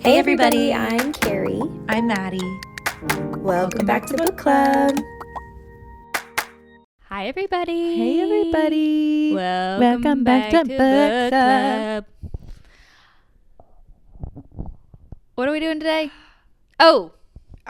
Hey everybody, I'm Carrie. I'm Maddie. Welcome back to Book Club. Hi everybody. Hey everybody. Welcome back to Book Club. What are we doing today? Oh,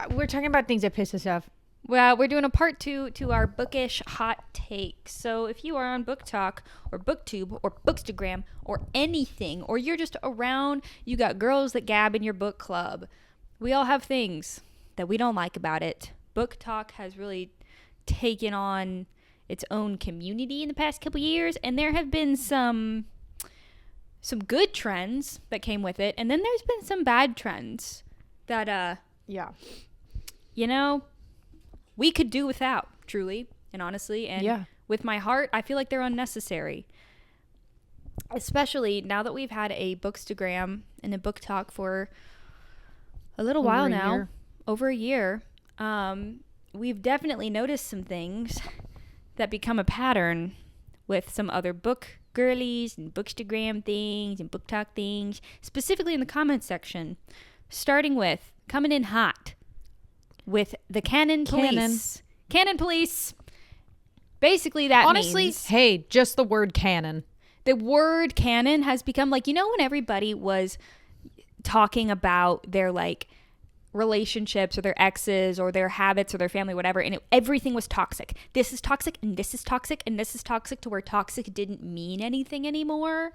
We're talking about things that piss us off. well, we're doing a part 2 to our bookish hot takes. So if you are on BookTok or BookTube or Bookstagram or anything, or you're just around, you got girls that gab in your book club. We all have things that we don't like about it. BookTok has really taken on its own community in the past couple years, and there have been some good trends that came with it, and then there's been some bad trends that you know, we could do without, truly and honestly. And with my heart, I feel like they're unnecessary. Especially now that we've had a Bookstagram and a Book Talk for a little while now, over a year. We've definitely noticed some things that become a pattern with some other book girlies and Bookstagram things and Book Talk things, specifically in the comments section, starting with coming in hot with the canon police. Canon police. Basically, that honestly means, hey, just the word canon. The word canon has become like, you know, when everybody was talking about their like relationships or their exes or their habits or their family, whatever, and everything was toxic. This is toxic and this is toxic and this is toxic, to where toxic didn't mean anything anymore.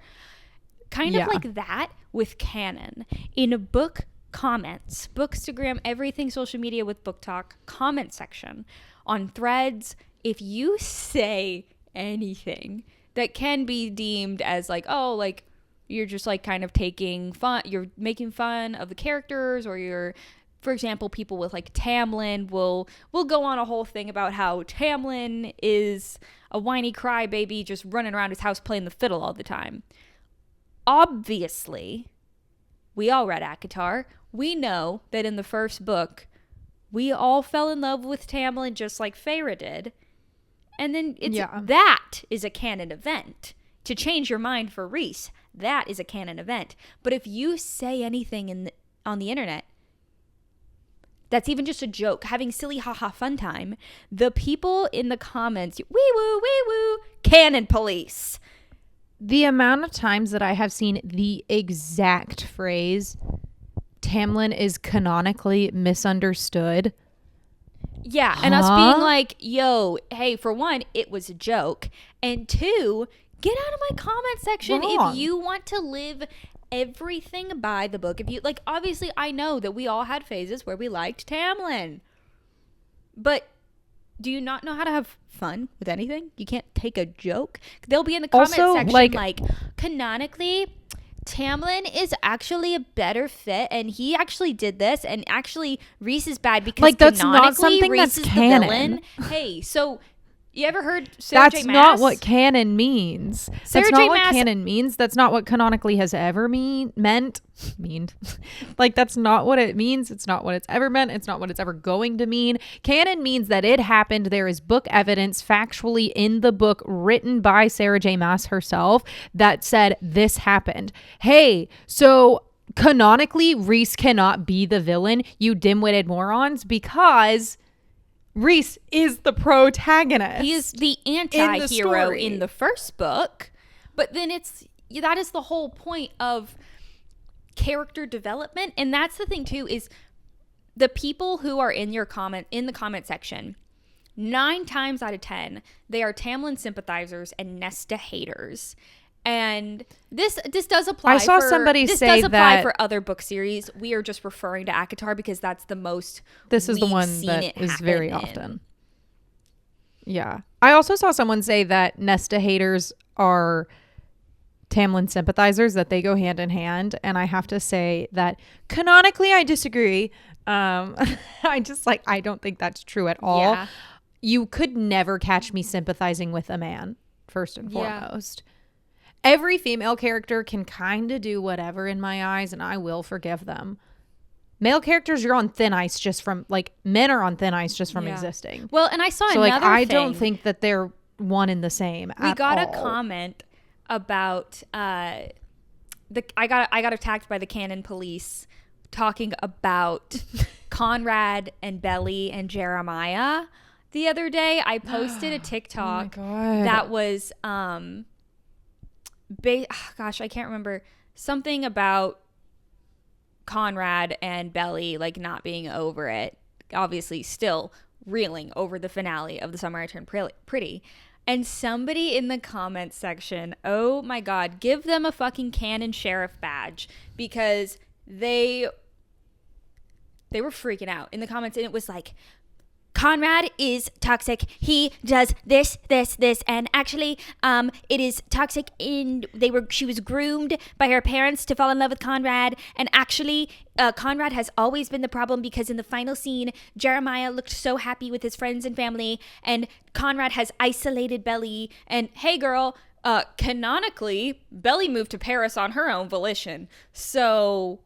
Kind of like that with canon. In a book comments, Bookstagram, everything social media with Book Talk, comment section, on threads, if you say anything that can be deemed as like, oh, like you're just like kind of taking fun, you're making fun of the characters, or you're, for example, people with like Tamlin will go on a whole thing about how Tamlin is a whiny crybaby just running around his house playing the fiddle all the time. Obviously, we all read ACOTAR. We know that in the first book, we all fell in love with Tamlin just like Feyre did. And then that is a canon event. To change your mind for Rhys, that is a canon event. But if you say anything on the internet that's even just a joke, having silly haha fun time, the people in the comments, wee woo, canon police. The amount of times that I have seen the exact phrase, Tamlin is canonically misunderstood. Yeah, and us being like, yo, hey, for one, it was a joke. And two, get out of my comment section if you want to live everything by the book. If you, like, obviously I know that we all had phases where we liked Tamlin. But do you not know how to have fun with anything? You can't take a joke. They'll be in the comment section like, canonically, Tamlin is actually a better fit, and he actually did this, and actually Rhys is bad because like, that's canonically not something Rhys that's is canon. the villain. Hey, so you ever heard Sarah J. That's Maas? not what canon means. Sarah That's not J. what Maas- canon means. That's not what canonically has ever meant. Like, that's not what it means. It's not what it's ever meant. It's not what it's ever going to mean. Canon means that it happened. There is book evidence factually in the book written by Sarah J. Maas herself that said this happened. Hey, so canonically, Rhys cannot be the villain, you dim-witted morons, because Rhys is the protagonist. He is the anti-hero in the first book, but then that is the whole point of character development. And that's the thing too, is the people who are in the comment section, 9 times out of 10, they are Tamlin sympathizers and Nesta haters. And this does apply. I saw somebody say that for other book series. We are just referring to ACOTAR because that's the most. This is the one that is very often. Yeah, I also saw someone say that Nesta haters are Tamlin sympathizers, that they go hand in hand, and I have to say that canonically I disagree. I don't think that's true at all. Yeah. You could never catch me sympathizing with a man, first and foremost. Every female character can kind of do whatever in my eyes, and I will forgive them. Male characters, you're on thin ice just from, like, men are on thin ice just from existing. Well, and I saw so, another I thing. don't think that they're one and the same We got at a all. comment about I got attacked by the canon police talking about Conrad and Belly and Jeremiah the other day. I posted a TikTok that was gosh, I can't remember, something about Conrad and Belly like not being over it, obviously still reeling over the finale of The Summer I Turned Pretty. And somebody in the comments section, oh my god, give them a fucking canon sheriff badge, because they were freaking out in the comments. And it was like, Conrad is toxic. He does this, and actually, it is toxic. She was groomed by her parents to fall in love with Conrad, and actually, Conrad has always been the problem, because in the final scene, Jeremiah looked so happy with his friends and family, and Conrad has isolated Belly. And hey, girl, canonically, Belly moved to Paris on her own volition. So,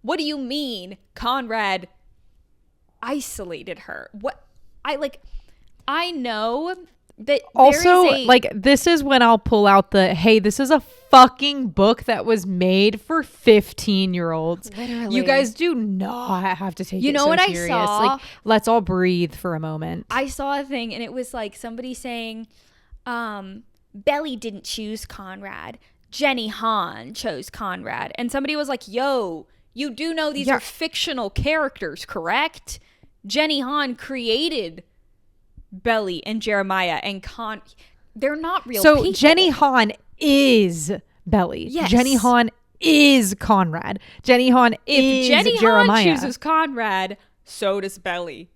what do you mean, Conrad isolated her? I know that also there is like, this is when I'll pull out the, hey, this is a fucking book that was made for 15-year-olds. Literally. You guys do not have to take you it know so what serious. I saw? Like, let's all breathe for a moment. I saw a thing, and it was like somebody saying Belly didn't choose Conrad, Jenny Han chose Conrad. And somebody was like, yo, you do know these are fictional characters, correct? Jenny Han created Belly and Jeremiah, and they're not real people. So Jenny Han is Belly. Yes. Jenny Han is Conrad. Jenny Han is Jenny Jeremiah. Han chooses Conrad, so does Belly.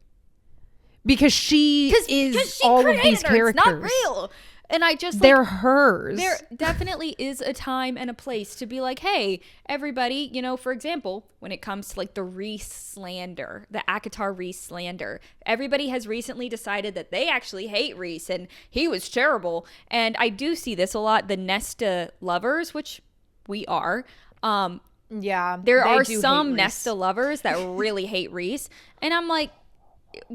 Because she is she all of these her. characters. It's not real. And I just, they're hers. There definitely is a time and a place to be like, hey, everybody, you know, for example, when it comes to like the Reese slander, the Akatar Reese slander, everybody has recently decided that they actually hate Reese and he was terrible. And I do see this a lot, the Nesta lovers, which we are. Yeah. There are some Nesta lovers that really hate Reese. And I'm like,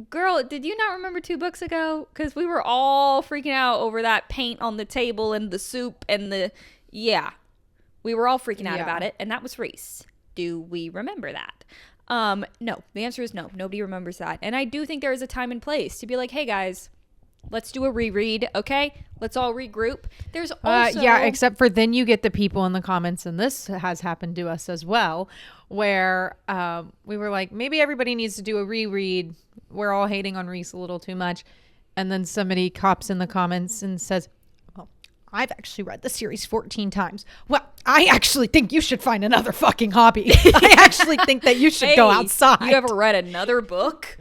girl, did you not remember 2 books ago? Because we were all freaking out over that paint on the table and the soup and we were all freaking out about it, and that was Reese. Do we remember that? No, the answer is no. Nobody remembers that. And I do think there is a time and place to be like, hey guys, let's do a reread, okay? Let's all regroup. There's also except for then you get the people in the comments, and this has happened to us as well, where we were like, maybe everybody needs to do a reread. We're all hating on Reese a little too much. And then somebody cops in the comments and says, well, I've actually read the series 14 times. Well, I actually think you should find another fucking hobby. I actually think that you should go outside. You ever read another book?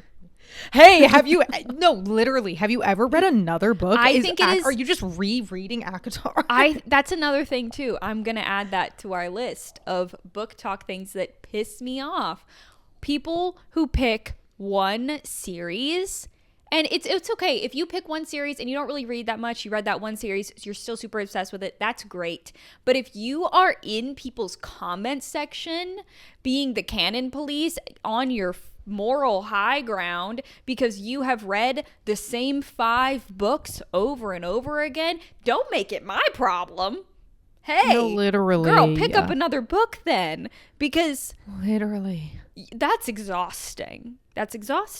Hey, have you ever read another book? I think it is. Are you just rereading ACOTAR? That's another thing too. I'm going to add that to our list of book talk things that piss me off. People who pick one series, and it's okay if you pick one series and you don't really read that much, you read that one series, you're still super obsessed with it, that's great. But if you are in people's comment section being the canon police on your moral high ground because you have read the same 5 books over and over again, don't make it my problem. Hey, no, literally, girl, pick up another book then, because literally that's exhausting.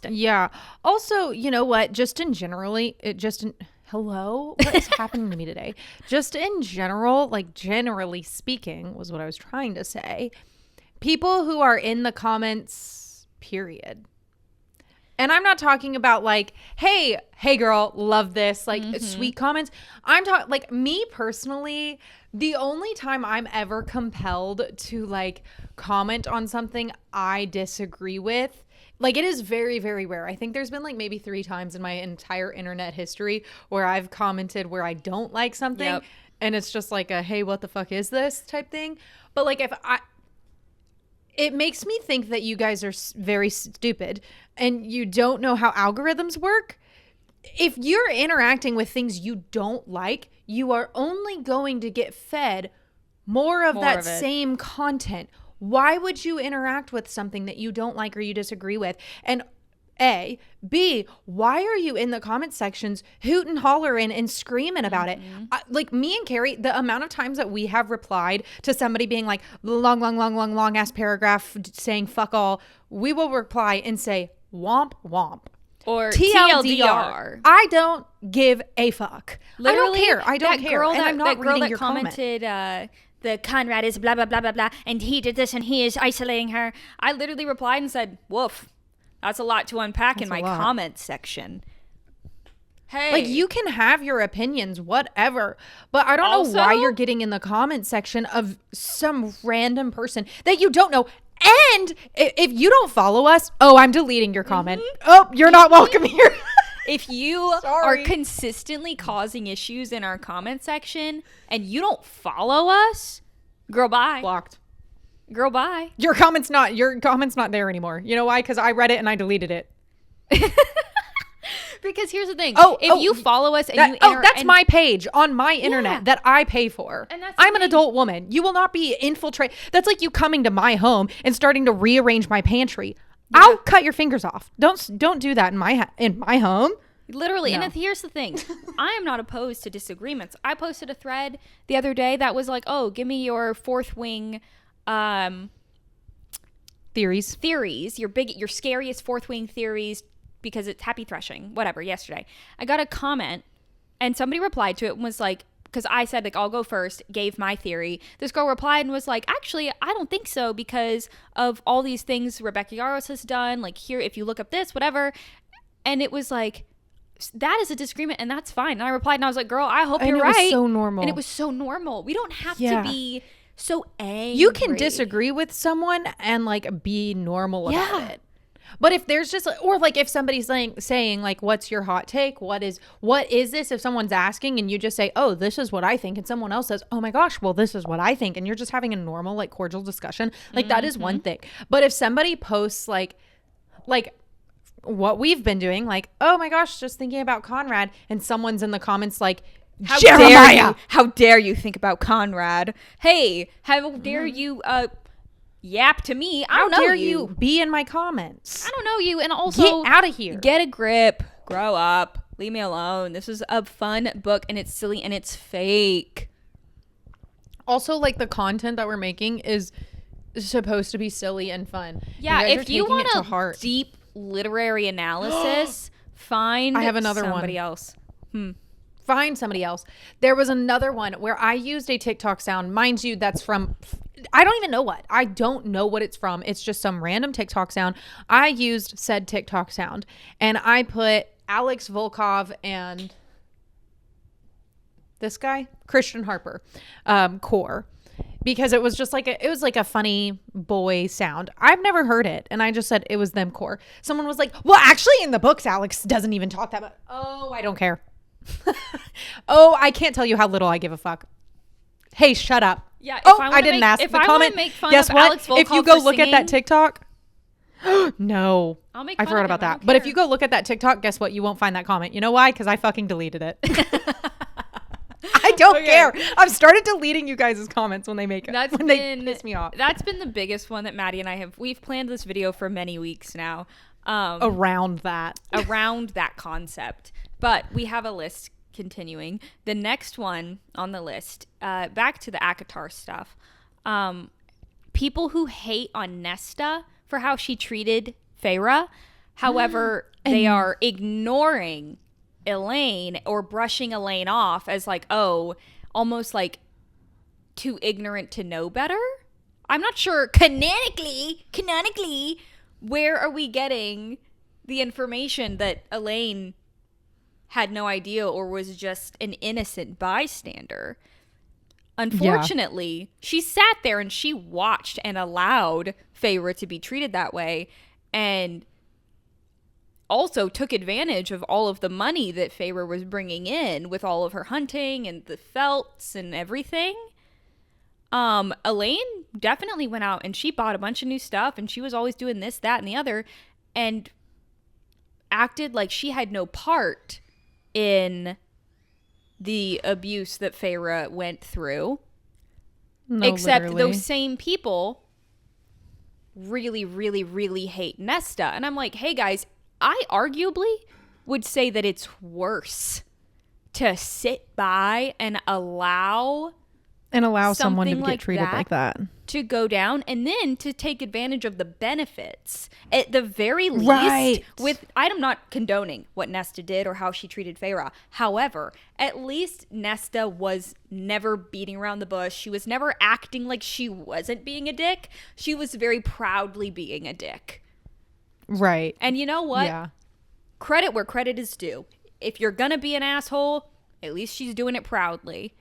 Yeah. Also, you know what? Hello? What is happening to me today? Just in general, like generally speaking was what I was trying to say. People who are in the comments, period. And I'm not talking about like, hey girl, love this, like sweet comments. I'm talking like me personally, the only time I'm ever compelled to like comment on something I disagree with, like it is very, very rare. I think there's been like maybe 3 times in my entire internet history where I've commented where I don't like something and it's just like a, hey, what the fuck is this type thing. But like it makes me think that you guys are very stupid and you don't know how algorithms work. If you're interacting with things you don't like, you are only going to get fed more of that same content. Why would you interact with something that you don't like or you disagree with? And A. B. Why are you in the comment sections hooting, hollering, and screaming about it? Like me and Carrie, the amount of times that we have replied to somebody being like long ass paragraph saying fuck all, we will reply and say womp womp. Or TLDR. I don't give a fuck. Literally, I don't care. I don't care. Girl and I'm not reading your commented, comment. The Conrad is blah, blah, blah, blah, blah, and he did this and he is isolating her. I literally replied and said, woof. That's a lot to unpack in my comment section. Hey. Like, you can have your opinions, whatever, but I don't know why you're getting in the comment section of some random person that you don't know. And if you don't follow us, I'm deleting your comment. Oh, you're not welcome here. If you are consistently causing issues in our comment section and you don't follow us, girl, bye. Blocked. Girl, bye. Your comment's not there anymore. You know why? Because I read it and I deleted it. Because here's the thing. If you follow us and that's my page on my internet that I pay for. And that's I'm an adult woman. You will not be infiltrated. That's like you coming to my home and starting to rearrange my pantry. Yeah. I'll cut your fingers off. Don't do that in my home. Literally. No. And here's the thing. I am not opposed to disagreements. I posted a thread the other day that was like, give me your fourth wing theories, your scariest fourth wing theories, because it's happy threshing, whatever. Yesterday I got a comment and somebody replied to it and was like, because I said like I'll go first, gave my theory. This girl replied and was like, actually I don't think so because of all these things Rebecca Yarros has done, like here if you look up this whatever. And it was like, that is a disagreement and that's fine. And I replied and I was like, girl, I hope you're right. It was so normal. And it was so normal. We don't have to be so angry. You can disagree with someone and like be normal about it. But if there's just, or like if somebody's saying like, what's your hot take? What is this? If someone's asking and you just say, oh, this is what I think. And someone else says, oh my gosh, well, this is what I think. And you're just having a normal, like cordial discussion. Like that is one thing. But if somebody posts like what we've been doing, like, oh my gosh, just thinking about Conrad. And someone's in the comments like, how dare you think about Conrad? Hey, how dare you yap to me? I don't know you be in my comments. I don't know you. And also get out of here. Get a grip. Grow up. Leave me alone. This is a fun book and it's silly and it's fake. Also, like the content that we're making is supposed to be silly and fun. Yeah, if you want a deep literary analysis, find somebody else. Find somebody else. There was another one where I used a TikTok sound. Mind you, that's from, I don't even know what. I don't know what it's from. It's just some random TikTok sound. I used said TikTok sound and I put Alex Volkov and this guy, Christian Harper, core. Because it was just like a funny boy sound. I've never heard it. And I just said it was them core. Someone was like, well, actually in the books, Alex doesn't even talk that much. Oh, I don't care. Oh, I can't tell you how little I give a fuck. Hey, shut up. Yeah. I didn't ask the comment. Guess what? If you go look at that TikTok. No. I forgot about that. But if you go look at that TikTok, guess what? You won't find that comment. You know why? Because I fucking deleted it. I don't care. I've started deleting you guys' comments when they make it. They piss me off. That's been the biggest one that Maddie and I have. We've planned this video for many weeks now. Around that concept. But we have a list continuing. The next one on the list, back to the ACOTAR stuff. People who hate on Nesta for how she treated Feyre. However, they are ignoring Elaine or brushing Elaine off as like, oh, almost like too ignorant to know better. I'm not sure canonically, where are we getting the information that Elaine had no idea or was just an innocent bystander? Unfortunately, she sat there and she watched and allowed Feyre to be treated that way and also took advantage of all of the money that Feyre was bringing in with all of her hunting and the felts and everything. Elaine definitely went out and she bought a bunch of new stuff and she was always doing this, that, and the other and acted like she had no part in the abuse that Feyre went through. No, except literally. Those same people really, really, really hate Nesta. And I'm like, hey guys, I arguably would say that it's worse to sit by and allow someone to something get like treated like that. to go down, and then to take advantage of the benefits at the very least. Right. I'm not condoning what Nesta did or how she treated Feyre. However, at least Nesta was never beating around the bush. She was never acting like she wasn't being a dick. She was very proudly being a dick. Right. And you know what? Yeah. Credit where credit is due. If you're gonna be an asshole, at least she's doing it proudly.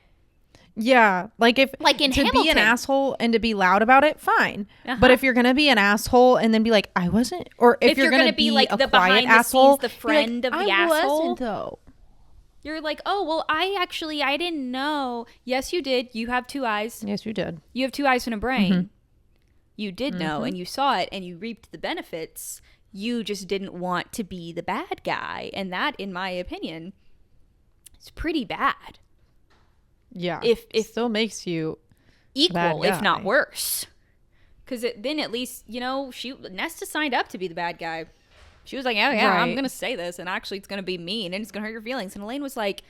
Yeah, like in to Hamilton. be an asshole and to be loud about it, fine. But if you're gonna be an asshole and then be like, I wasn't, or if you're gonna be like the a quiet behind the asshole, scenes, the friend be like, of the I asshole, wasn't though. you're like, oh well, I didn't know. Yes, you did. You have two eyes. Yes, you did. You have two eyes and a brain. You did know, and you saw it, and you reaped the benefits. You just didn't want to be the bad guy, and that, in my opinion, is pretty bad. Yeah, If still makes you equal, if not guy. worse, because then at least Nesta signed up to be the bad guy. She was like, oh yeah, I'm Right. gonna say this, and actually it's gonna be mean and it's gonna hurt your feelings. And Elaine was like,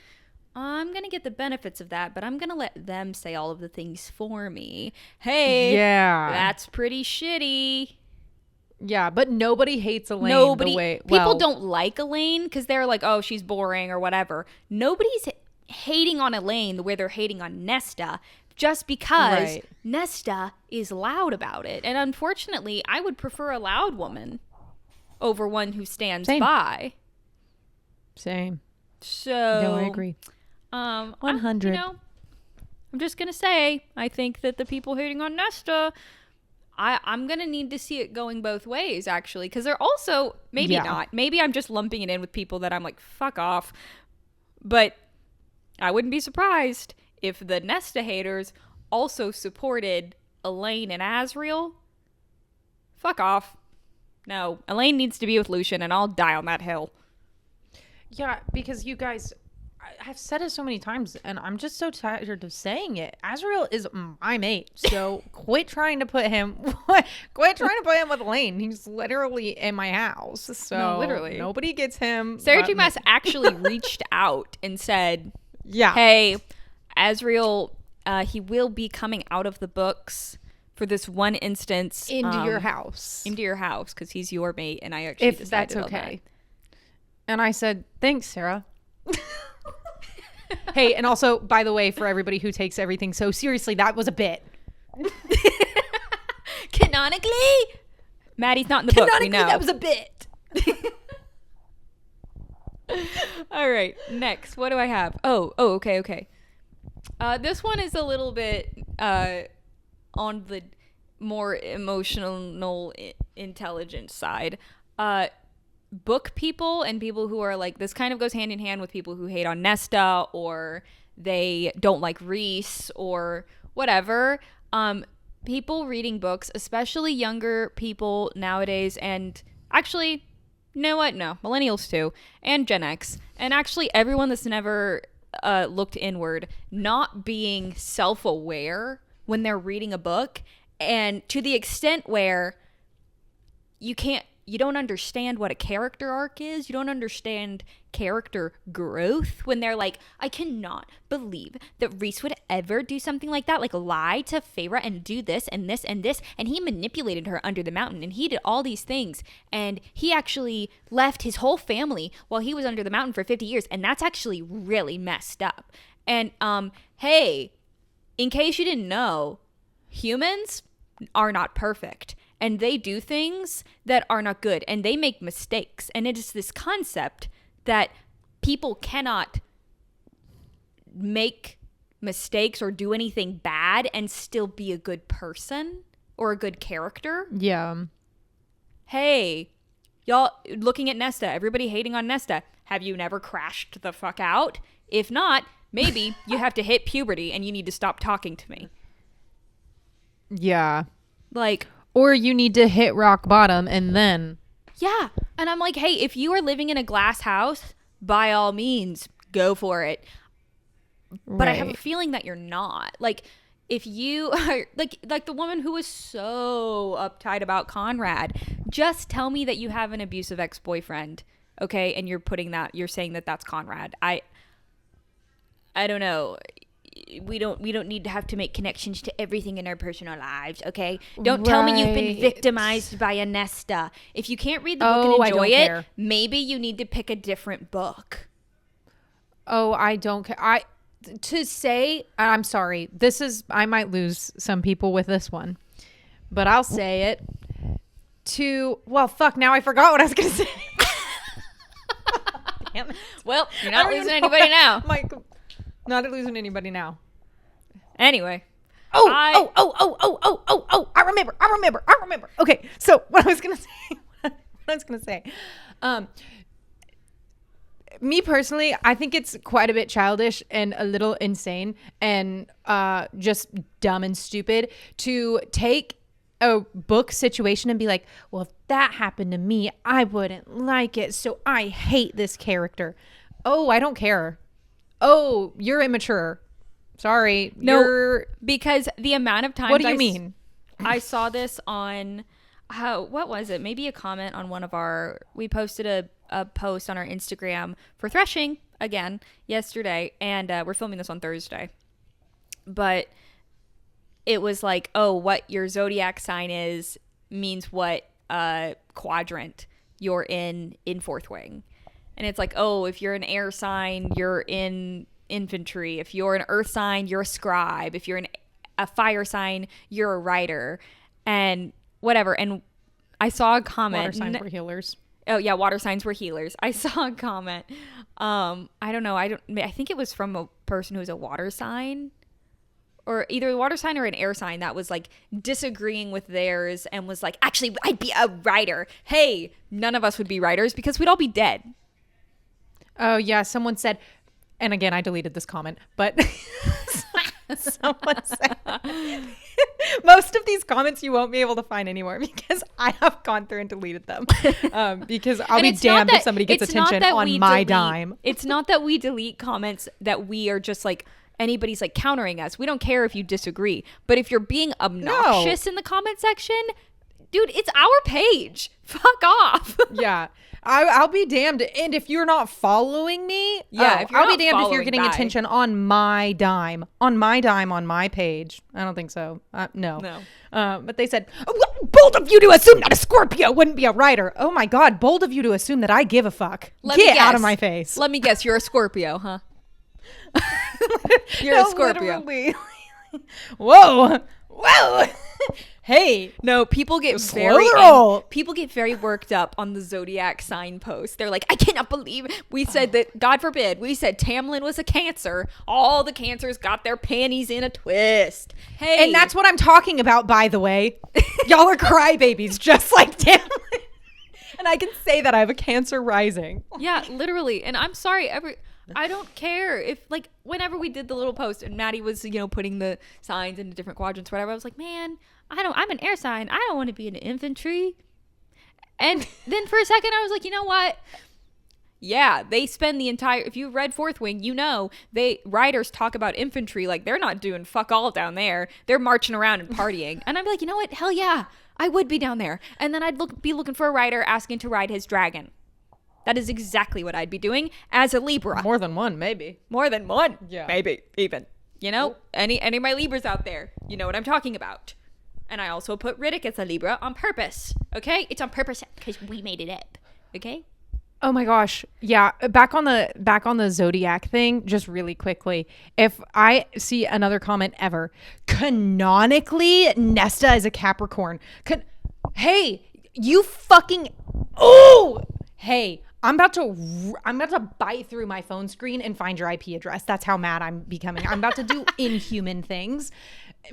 I'm gonna get the benefits of that, but I'm gonna let them say all of the things for me. Hey, Yeah. that's pretty shitty. Yeah, but nobody hates Elaine. Nobody, the way, people don't like Elaine because they're like, oh, she's boring or whatever. Nobody's hating on Elaine the way they're hating on Nesta, just because Right. Nesta is loud about it. And unfortunately, I would prefer a loud woman over one who stands Same. by. Same. So No, I agree. 100. I'm just gonna say, I think that the people hating on Nesta, I'm gonna need to see it going both ways, actually, because they're also maybe Yeah. not. Maybe I'm just lumping it in with people that I'm like, fuck off. But I wouldn't be surprised if the Nesta haters also supported Elaine and Asriel. Fuck off. No, Elaine needs to be with Lucian, and I'll die on that hill. Yeah, because you guys, I've said it so many times, and I'm just so tired of saying it. Azrael is my mate, so quit trying to put him with Elaine. He's literally in my house, so No, literally. nobody gets him. Sarah but J. Maas actually reached out and said, yeah, hey, Asriel, he will be coming out of the books for this one instance. into your house, Into your house, because he's your mate, and I actually if that's decided on okay. And I said, thanks, Sarah. Hey, and also, by the way, for everybody who takes everything so seriously, that was a bit. that. Canonically? Maddie's not in the book, we know. That was a bit. All right, next. What do I have? Oh, okay. This one is a little bit on the more emotional intelligence side. Book people and people who are like, this kind of goes hand in hand with people who hate on Nesta or they don't like Reese or whatever. People reading books, especially younger people nowadays, and actually, you know what? No, millennials too, and Gen X, and actually everyone that's never looked inward, not being self-aware when they're reading a book, and to the extent where you don't understand what a character arc is. You don't understand character growth when they're like, I cannot believe that Reese would ever do something like that, like lie to Feyre and do this and this and this, and he manipulated her under the mountain and he did all these things, and he actually left his whole family while he was under the mountain for 50 years, and that's actually really messed up. And hey, in case you didn't know, humans are not perfect. And they do things that are not good. And they make mistakes. And it is this concept that people cannot make mistakes or do anything bad and still be a good person or a good character. Yeah. Hey, y'all looking at Nesta, everybody hating on Nesta. Have you never crashed the fuck out? If not, maybe you have to hit puberty and you need to stop talking to me. Yeah. Like... Or you need to hit rock bottom and then. Yeah. And I'm like, hey, if you are living in a glass house, by all means, go for it. But I have a feeling that you're not. Like, if you are like the woman who was so uptight about Conrad, just tell me that you have an abusive ex-boyfriend, okay? And you're saying that that's Conrad. I don't know. We don't need to have to make connections to everything in our personal lives, okay? Don't tell me you've been victimized by a Nesta. If you can't read the book and enjoy it, maybe you need to pick a different book. Oh, I don't care. I'm sorry. I might lose some people with this one, but I'll say it well, fuck, now I forgot what I was going to say. Damn it. Well, you're not losing anybody now. Not losing anybody now. Anyway. I remember. Okay, so what I was going to say, me personally, I think it's quite a bit childish and a little insane and just dumb and stupid to take a book situation and be like, well, if that happened to me, I wouldn't like it, so I hate this character. Oh, I don't care. Oh, you're immature. Sorry. No, because the amount of times What do you mean? I saw this on what was it? Maybe a comment on one of we posted a post on our Instagram for Threshing again yesterday, and we're filming this on Thursday. But it was like, oh, what your zodiac sign is means what quadrant you're in fourth wing. And it's like, oh, if you're an air sign, you're in infantry. If you're an earth sign, you're a scribe. If you're a fire sign, you're a writer. And whatever. And I saw a comment. Water signs were healers. Oh, yeah, water signs were healers. I saw a comment. I don't know. I think it was from a person who's a water sign. Or either a water sign or an air sign that was like disagreeing with theirs and was like, actually, I'd be a writer. Hey, none of us would be writers because we'd all be dead. Oh, yeah. Someone said, and again, I deleted this comment, but someone said, most of these comments you won't be able to find anymore because I have gone through and deleted them. Because I'll be damned if somebody gets attention on my dime. It's not that we delete comments that we are just like, anybody's like countering us. We don't care if you disagree. But if you're being obnoxious in the comment section, dude, it's our page. Fuck off. Yeah. I'll be damned. And if you're not following me, I'll be damned if you're getting attention on my dime. On my page. I don't think so. No. But they said, bold of you to assume that a Scorpio wouldn't be a writer. Oh my God. Bold of you to assume that I give a fuck. Get out of my face. Let me guess. You're a Scorpio, huh? You're a Scorpio. Literally. Whoa. Hey, no, people get very worked up on the zodiac sign post. They're like, I cannot believe we said that, God forbid, we said Tamlin was a Cancer. All the Cancers got their panties in a twist. Hey. And that's what I'm talking about, by the way. Y'all are crybabies, just like Tamlin. And I can say that I have a Cancer rising. Yeah, literally. And I'm sorry, I don't care if, like, whenever we did the little post and Maddie was, putting the signs into different quadrants, whatever, I was like, man, I'm an air sign. I don't want to be in infantry. And then for a second, I was like, you know what? Yeah, they spend if you read Fourth Wing, writers talk about infantry like they're not doing fuck all down there. They're marching around and partying. And I'm like, you know what? Hell yeah, I would be down there. And then I'd be looking for a writer asking to ride his dragon. That is exactly what I'd be doing as a Libra. More than one, maybe. More than one. Yeah. Maybe, even. Any of my Libras out there, you know what I'm talking about. And I also put Riddick as a Libra on purpose. Okay? It's on purpose because we made it up. Okay? Oh my gosh. Yeah. Back on the Zodiac thing, just really quickly. If I see another comment ever, canonically, Nesta is a Capricorn. Hey, you fucking. Oh! Hey, I'm about to bite through my phone screen and find your IP address. That's how mad I'm becoming. I'm about to do inhuman things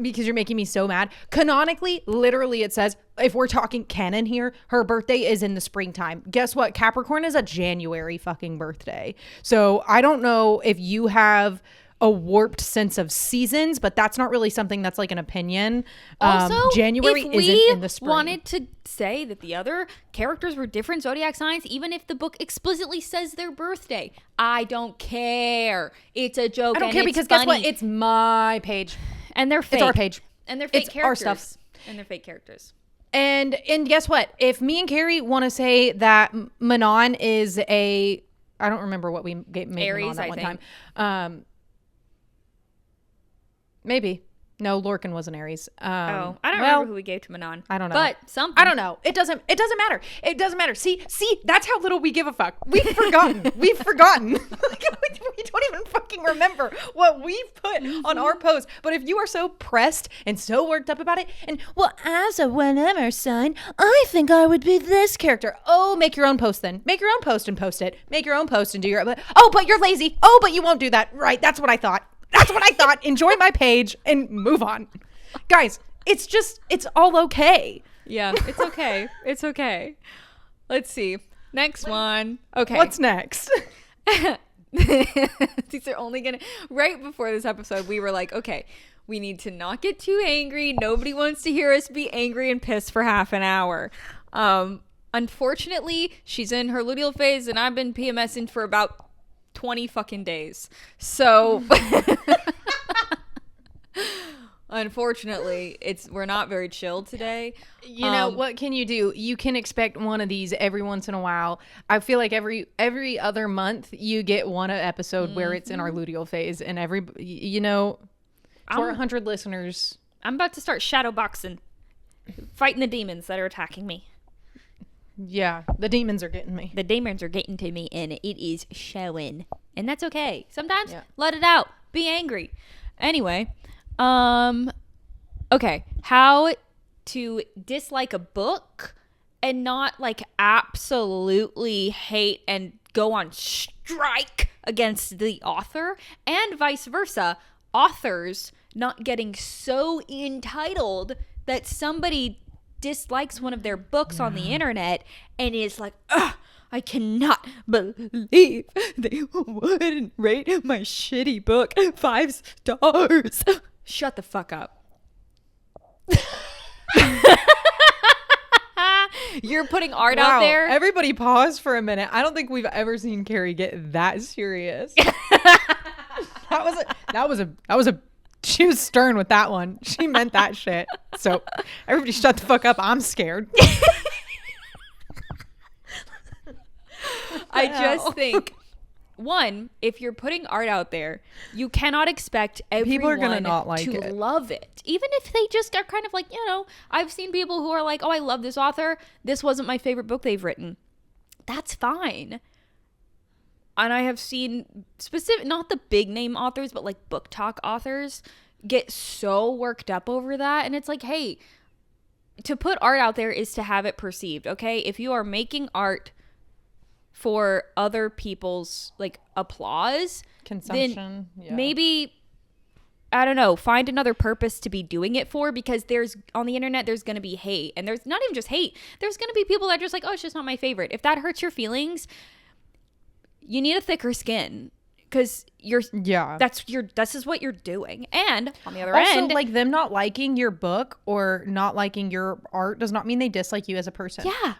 because you're making me so mad. Canonically, literally it says, if we're talking canon here, her birthday is in the springtime. Guess what? Capricorn is a January fucking birthday. So I don't know if you have a warped sense of seasons, but that's not really something that's like an opinion. Also, January if isn't in the spring. Wanted to say that the other characters were different zodiac signs, even if the book explicitly says their birthday, I don't care. It's a joke. I don't care because funny. Guess what? It's my page. And they're fake. It's our page. And they're fake It's characters. our stuff. And they're fake characters. And guess what? If me and Carrie want to say that Manon is a, I don't remember what we made Aries, Manon that I one think. time. Maybe. No, Lorcan was an Aries. I don't remember who we gave to Manon. I don't know. But something. I don't know. It doesn't matter. It doesn't matter. See, that's how little we give a fuck. We've forgotten. We've forgotten. Like, we don't even fucking remember what we've put on our post. But if you are so pressed and so worked up about it, and well, as a whenever son, I think I would be this character. Oh, make your own post then. Make your own post and post it. Make your own post and do your. Oh, but you're lazy. Oh, but you won't do that. Right. That's what I thought. That's what I thought. Enjoy my page and move on. Guys, it's all okay. Yeah, it's okay. It's okay. Let's see. Next one. Okay. What's next? These are only gonna, right before this episode, we were like, okay, we need to not get too angry. Nobody wants to hear us be angry and pissed for half an hour. Unfortunately, she's in her luteal phase and I've been PMSing for about 20 fucking days. So unfortunately, we're not very chill today. You know, what can you do? You can expect one of these every once in a while. I feel like every other month you get one episode where it's in our luteal phase, and for 100 listeners. I'm about to start shadow boxing, fighting the demons that are attacking me. Yeah, the demons are getting me. The demons are getting to me, and it is showing. And that's okay. Sometimes let it out. Be angry. Anyway, okay. How to dislike a book and not like absolutely hate and go on strike against the author, and vice versa. Authors not getting so entitled that somebody dislikes one of their books on the internet and is like, ugh, I cannot believe they wouldn't rate my shitty book 5 stars. Shut the fuck up. You're putting art out there. Everybody pause for a minute. I don't think we've ever seen Carrie get that serious. That was a she was stern with that one. She meant that shit. So everybody shut the fuck up. I'm scared. I just think, one, if you're putting art out there, you cannot expect everyone People are gonna not like to it. love it. Even if they just are kind of like, I've seen people who are like, oh, I love this author. This wasn't my favorite book they've written. That's fine. And I have seen not the big name authors, but like BookTok authors get so worked up over that. And it's like, hey, to put art out there is to have it perceived, okay? If you are making art for other people's like applause, Consumption, then maybe, I don't know, find another purpose to be doing it for, because on the internet, there's going to be hate. And there's not even just hate. There's going to be people that are just like, oh, it's just not my favorite. If that hurts your feelings, you need a thicker skin, because this is what you're doing. And on the other end, like them not liking your book or not liking your art does not mean they dislike you as a person. Yeah.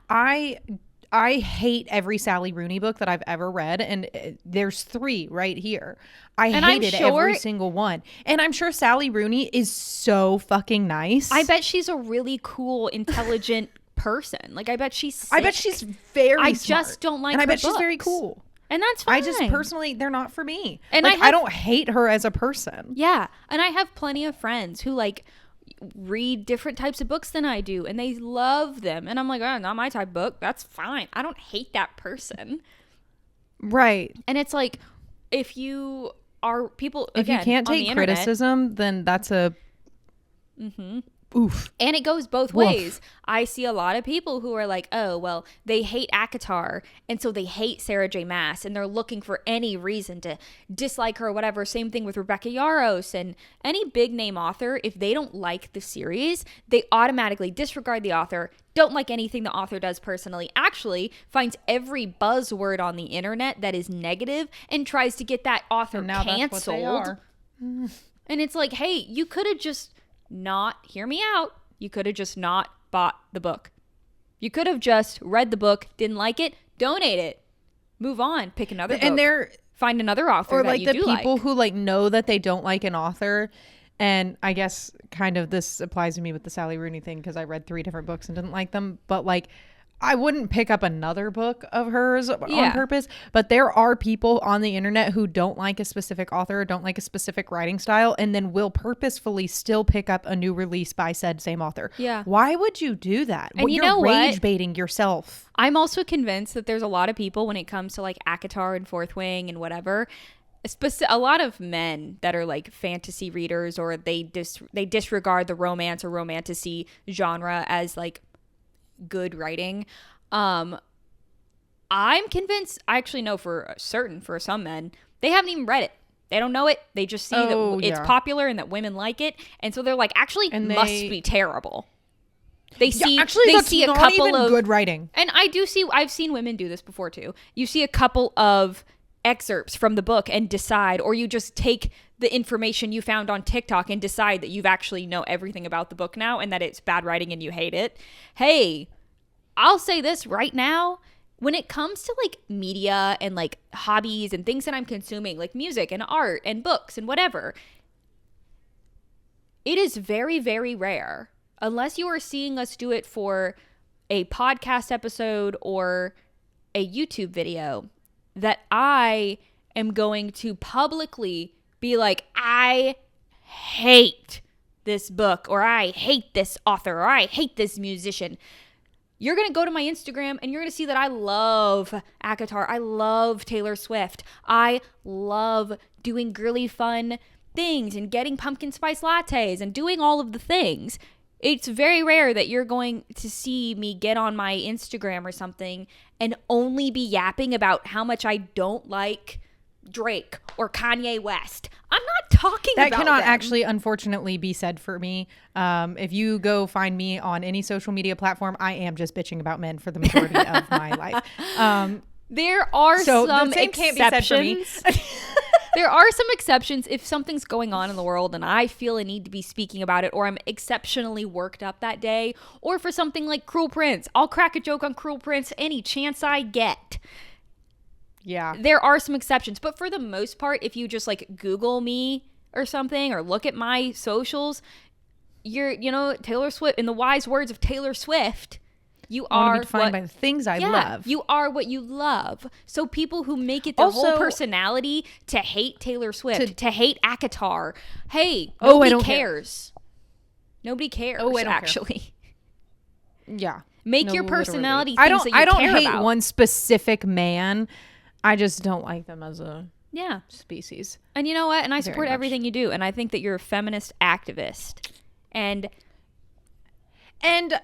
I hate every Sally Rooney book that I've ever read, and there's 3 right here. I hated every single one. And I'm sure Sally Rooney is so fucking nice. I bet she's a really cool, intelligent person. Like, I bet she's sick. I bet she's very smart. I just don't like and her I bet she's books. very cool. And that's fine. I just personally, they're not for me. And like, I don't hate her as a person. Yeah. And I have plenty of friends who like read different types of books than I do, and they love them. And I'm like, oh, not my type of book. That's fine. I don't hate that person. Right. And it's like, if you are people, if again, you can't take criticism, then that's a oof. And it goes both ways. I see a lot of people who are like, oh, well, they hate ACOTAR, and so they hate Sarah J. Maas, and they're looking for any reason to dislike her or whatever. Same thing with Rebecca Yarros and any big name author. If they don't like the series, they automatically disregard the author, don't like anything the author does personally, actually finds every buzzword on the internet that is negative and tries to get that author canceled. That's what they are. And it's like, hey, you could have just hear me out. You could have just not bought the book. You could have just read the book, didn't like it, donate it, move on, pick another book, and find another author or that like you the do people like. who like know that they don't like an author And I guess kind of this applies to me with the Sally Rooney thing because I read 3 different books and didn't like them. But like, I wouldn't pick up another book of hers on purpose. But there are people on the internet who don't like a specific author or don't like a specific writing style and then will purposefully still pick up a new release by said same author. Yeah. Why would you do that? And you you're know rage what? baiting yourself. I'm also convinced that there's a lot of people when it comes to like ACOTAR and Fourth Wing and whatever, a lot of men that are like fantasy readers, or they disregard the romance or romantasy genre as like good writing. I'm convinced, I actually know for certain, for some men, they haven't even read it. They don't know it. They just see that it's popular and that women like it, and so they're like, actually, and must be terrible. They see a couple of good writing, and I've seen women do this before too. You see a couple of excerpts from the book and decide, or you just take the information you found on TikTok and decide that you've actually know everything about the book now and that it's bad writing and you hate it. Hey, I'll say this right now. When it comes to like media and like hobbies and things that I'm consuming, like music and art and books and whatever, it is very, very rare, unless you are seeing us do it for a podcast episode or a YouTube video, that I am going to publicly be like, I hate this book, or I hate this author, or I hate this musician. You're going to go to my Instagram and you're going to see that I love ACOTAR. I love Taylor Swift. I love doing girly fun things and getting pumpkin spice lattes and doing all of the things. It's very rare that you're going to see me get on my Instagram or something and only be yapping about how much I don't like Drake or Kanye West. I'm not talking about that. Cannot them. actually, unfortunately, be said for me. If you go find me on any social media platform, I am just bitching about men for the majority of my life. There are some same can't be said for me. There are some exceptions if something's going on in the world and I feel a need to be speaking about it, or I'm exceptionally worked up that day, or for something like Cruel Prince. I'll crack a joke on Cruel Prince any chance I get. Yeah. There are some exceptions, but for the most part, if you just like Google me or something or look at my socials, Taylor Swift, in the wise words of Taylor Swift, you are defined by the things I love. You are what you love. So people who make it their whole personality to hate Taylor Swift, to hate ACOTAR, hey, nobody cares. Nobody cares. I don't actually care. Yeah. Make your personality literally. things that you don't care hate about. one specific man. I just don't like them as a species. And you know what? And I support everything you do. And I think that you're a feminist activist. And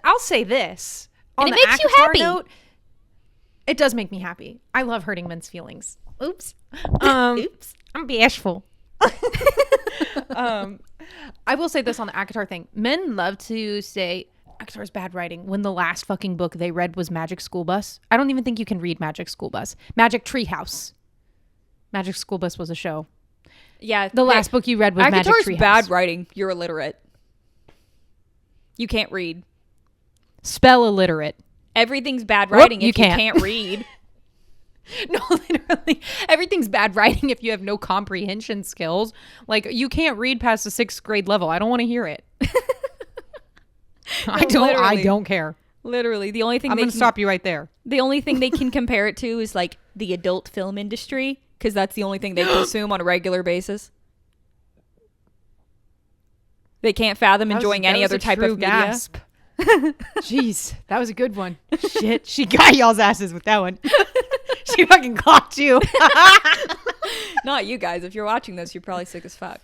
I'll say this. And it makes you happy. Note, it does make me happy. I love hurting men's feelings. Oops. Oops. I'm bashful. I will say this on the ACOTAR thing. Men love to say ACOTAR's bad writing when the last fucking book they read was Magic School Bus. I don't even think you can read Magic School Bus. Magic Treehouse. Magic School Bus was a show. Yeah. The last book you read was Magic Treehouse. ACOTAR's bad writing. You're illiterate. You can't read. Spell illiterate. Everything's bad writing if you can't read. No, literally. Everything's bad writing if you have no comprehension skills. Like, you can't read past the 6th grade level. I don't want to hear it. I don't care. Literally. The only thing I'm going to stop you right there. The only thing they can compare it to is like the adult film industry, because that's the only thing they consume on a regular basis. They can't fathom enjoying any other type of media. Gasp. Jeez, that was a good one. Shit, she got y'all's asses with that one. She fucking clocked you. Not you guys. If you're watching this, you're probably sick as fuck.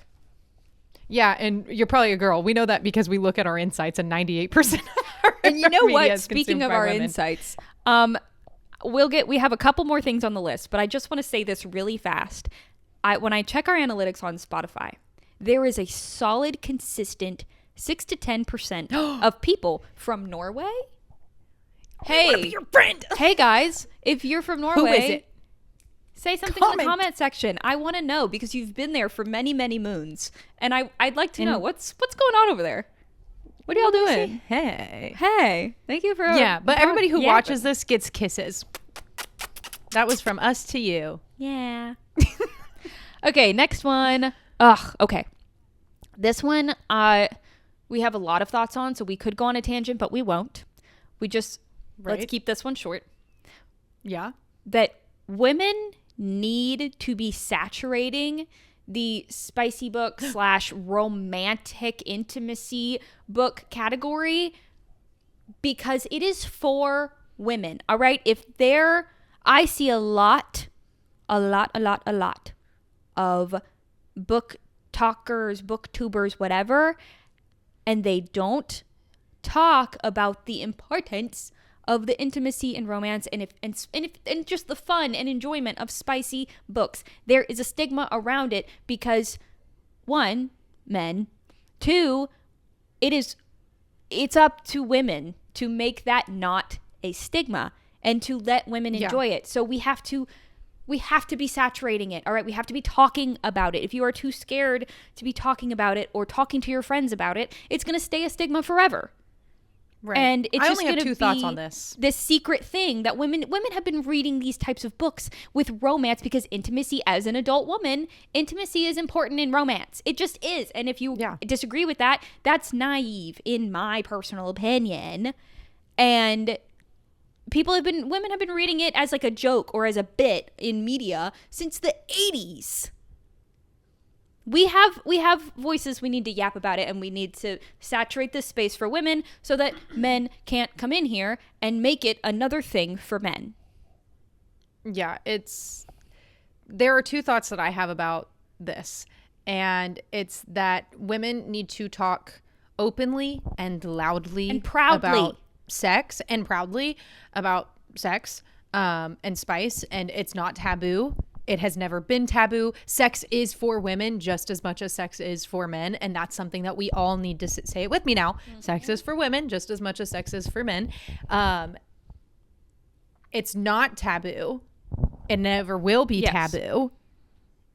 Yeah, and you're probably a girl. We know that because we look at our insights, and 98% of our and you know media what? is Speaking consumed of by our women. insights, we have a couple more things on the list, but I just want to say this really fast. When I check our analytics on Spotify, there is a solid, consistent 6 to 10% of people from Norway. Hey, your friend. Hey guys, if you're from Norway, Who is it? say something in the comment section. I want to know because you've been there for many, many moons, and I'd like to know what's going on over there. What are y'all doing? Hey, thank you for but everybody who watches this gets kisses. That was from us to you. Yeah. Okay, next one. Okay. This one, we have a lot of thoughts on, so we could go on a tangent, but we won't. Let's keep this one short. Yeah. That women need to be saturating the spicy book / romantic intimacy book category because it is for women. All right. I see a lot of book talkers, booktubers, whatever, and they don't talk about the importance of the intimacy and romance and just the fun and enjoyment of spicy books. There is a stigma around it because 1, men, 2, it's up to women to make that not a stigma and to let women enjoy it. So we have to be saturating it. All right. We have to be talking about it. If you are too scared to be talking about it or talking to your friends about it, it's going to stay a stigma forever. Right. And it's just going to be 2 thoughts on this secret thing that women have been reading these types of books with romance because intimacy, as an adult woman, intimacy is important in romance. It just is. And if you disagree with that, that's naive in my personal opinion. And women have been reading it as like a joke or as a bit in media since the 80s. We have voices. We need to yap about it, and we need to saturate this space for women so that men can't come in here and make it another thing for men. Yeah, there are 2 thoughts that I have about this, and it's that women need to talk openly and loudly and proudly about sex and proudly about sex and spice, and it's not taboo. It has never been taboo. Sex is for women just as much as sex is for men. And that's something that we all need to say it with me now. Mm-hmm. Sex is for women just as much as sex is for men. It's not taboo. It never will be taboo.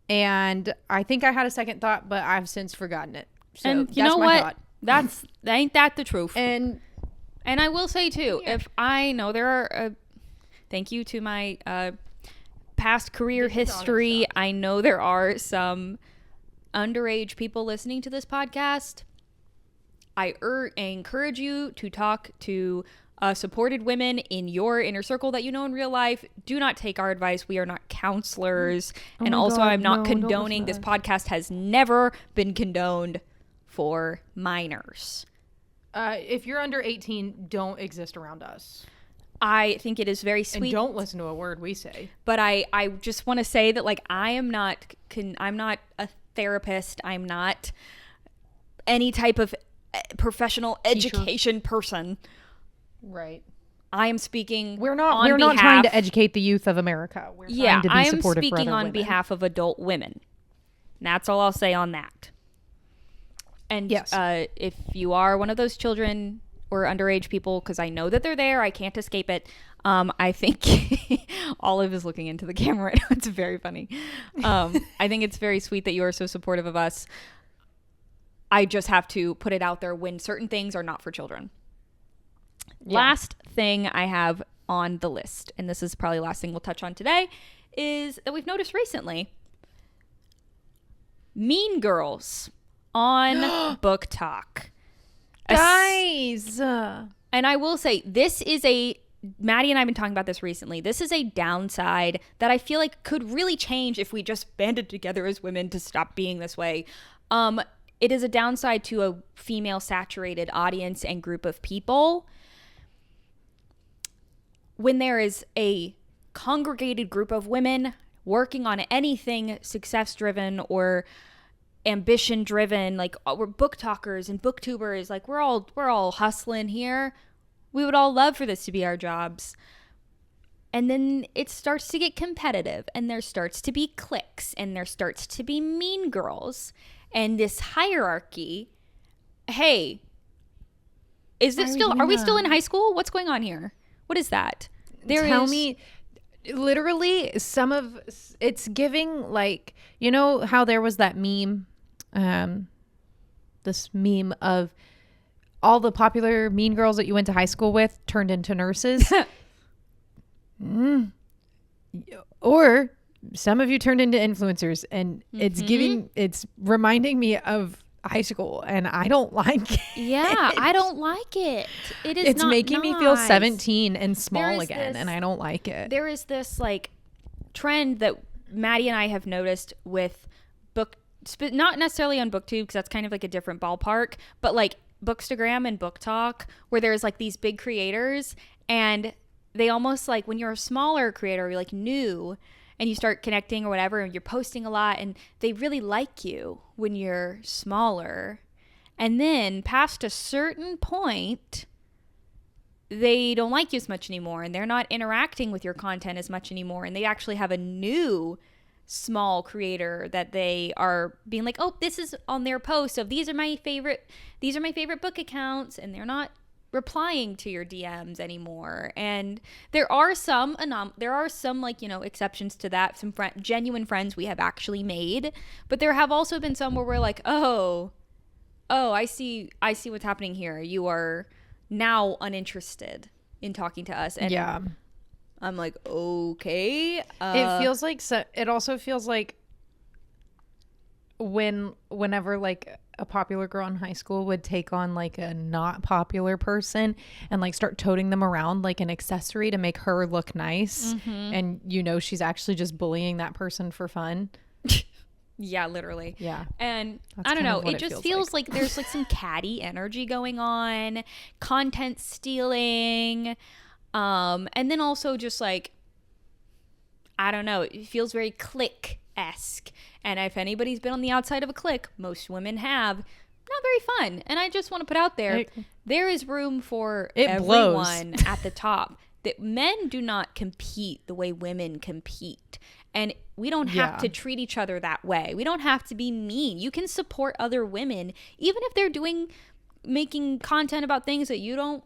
And I think I had a second thought, but I've since forgotten it. So and you know what? Ain't that the truth? And I will say too, if I know there are, thank you to my past career history, I know there are some underage people listening to this podcast. I encourage you to talk to supported women in your inner circle that you know in real life. Do not take our advice. We are not counselors. And also, I'm not condoning. This podcast has never been condoned for minors. If you're under 18, don't exist around us. I think it is very sweet. And don't listen to a word we say. But I just want to say that, like, I'm not a therapist. I'm not any type of professional education person. Right. I am speaking. We're not trying to educate the youth of America. We're trying to be supportive for other women. I am speaking on behalf of adult women. And that's all I'll say on that. And yes. If you are one of those children or underage people, because I know that they're there, I can't escape it. I think Olive is looking into the camera right now. It's very funny. I think it's very sweet that you are so supportive of us. I just have to put it out there when certain things are not for children. Yeah. Last thing I have on the list, and this is probably the last thing we'll touch on today, is that we've noticed recently Mean Girls on BookTok. Guys! And I will say, Maddie and I have been talking about this recently. This is a downside that I feel like could really change if we just banded together as women to stop being this way. It is a downside to a female-saturated audience and group of people. When there is a congregated group of women working on anything success-driven or ambition-driven, like we're book talkers and booktubers, like we're all hustling here. We would all love for this to be our jobs. And then it starts to get competitive, and there starts to be cliques, and there starts to be mean girls, and this hierarchy. Hey, are we still in high school? What's going on here? What is that? Tell me, literally, it's giving, like, you know how there was that meme, this meme of all the popular mean girls that you went to high school with turned into nurses. Or some of you turned into influencers, and it's reminding me of high school, and I don't like it. Yeah, I don't like it. It's not making me feel nice. 17 and small is again, this- and I don't like it. There is this like trend that Maddie and I have noticed with not necessarily on BookTube, because that's kind of like a different ballpark, but like Bookstagram and BookTok, where there's like these big creators, and they almost like, when you're a smaller creator, you're like new, and you start connecting or whatever, and you're posting a lot, and they really like you when you're smaller. And then past a certain point, they don't like you as much anymore, and they're not interacting with your content as much anymore, and they actually have a new small creator that they are being like, oh, this is on their post of these are my favorite book accounts, and they're not replying to your DMs anymore. And there are some like, you know, exceptions to that, some genuine friends we have actually made, but there have also been some where we're like, oh, I see what's happening here. You are now uninterested in talking to us. And yeah. I'm like, okay. It feels like, it also feels like whenever like a popular girl in high school would take on like a not popular person and like start toting them around like an accessory to make her look nice. And you know, she's actually just bullying that person for fun. Yeah, literally. Yeah. And That's I don't kind know. of what It it just feels feels like there's like some catty energy going on, content stealing. And then also just like, I don't know, it feels very clique-esque. And if anybody's been on the outside of a clique, most women have, not very fun. And I just want to put out there, there is room for everyone at the top. That men do not compete the way women compete. And we don't have to treat each other that way. We don't have to be mean. You can support other women, even if they're making content about things that you don't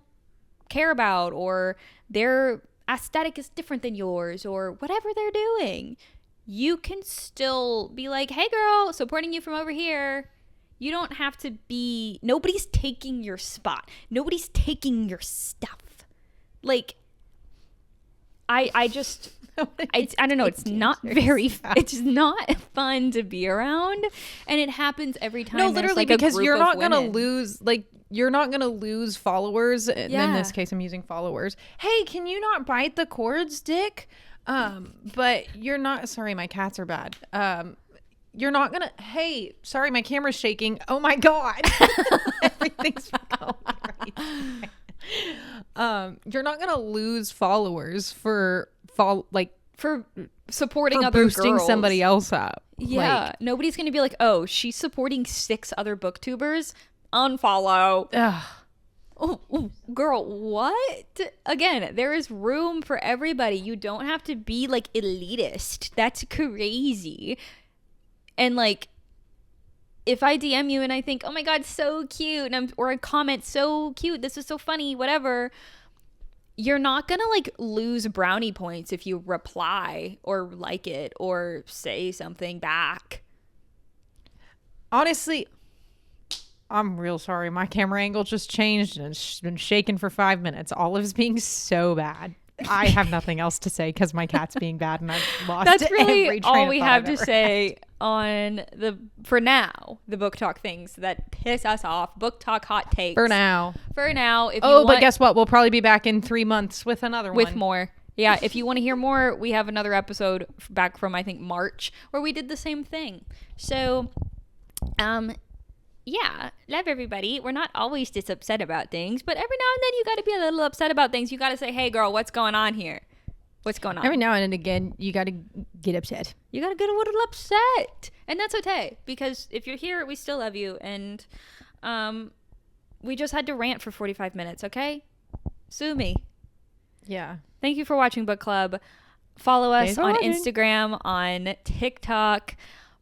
care about, or their aesthetic is different than yours, or whatever they're doing. You can still be like, hey girl, supporting you from over here. You don't have to be, nobody's taking your spot. Nobody's taking your stuff. Like, I just, I don't know. It's not it's not fun to be around. And it happens every time. No, literally, like because you're not going to lose, like, you're not going to lose followers. In this case, I'm using followers. Hey, can you not bite the cords, Dick? But you're not, sorry, my cats are bad. You're not going to, hey, sorry, my camera's shaking. Oh my God. Everything's going right. You're not going to lose followers for supporting other boosting girls. somebody else up. Yeah. Like, Nobody's going to be like, oh, she's supporting 6 other booktubers. Unfollow. ugh. Oh, girl, what? Again, there is room for everybody. You don't have to be like elitist. That's crazy. And like, if I DM you and I think, oh my God, so cute, and or I comment, so cute, this is so funny, whatever, you're not gonna like lose brownie points if you reply or like it or say something back. Honestly, I'm real sorry. My camera angle just changed and it's been shaking for 5 minutes. Olive's being so bad. I have nothing else to say because my cat's being bad and I've lost That's every really train all of we thought have I've to ever say on the book talk things that piss us off. BookTok Hot Takes. For now. If But guess what? We'll probably be back in 3 months with another one. With more. Yeah, if you want to hear more, we have another episode back from, I think, March, where we did the same thing. So, yeah, love everybody. We're not always just upset about things, but every now and then you got to be a little upset about things. You got to say, hey, girl, what's going on here? What's going on? Every now and again, you got to get upset. You got to get a little upset. And that's okay, because if you're here, we still love you. And we just had to rant for 45 minutes, okay? Sue me. Yeah. Thank you for watching Book Club. Follow us Thanks for on watching. Instagram, on TikTok.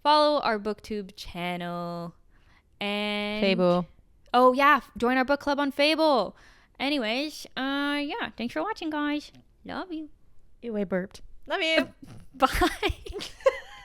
Follow our BookTube channel. And Fable. Oh, yeah. Join our book club on Fable. Anyways, yeah. Thanks for watching, guys. Love you. Ew, I burped. Love you. Bye.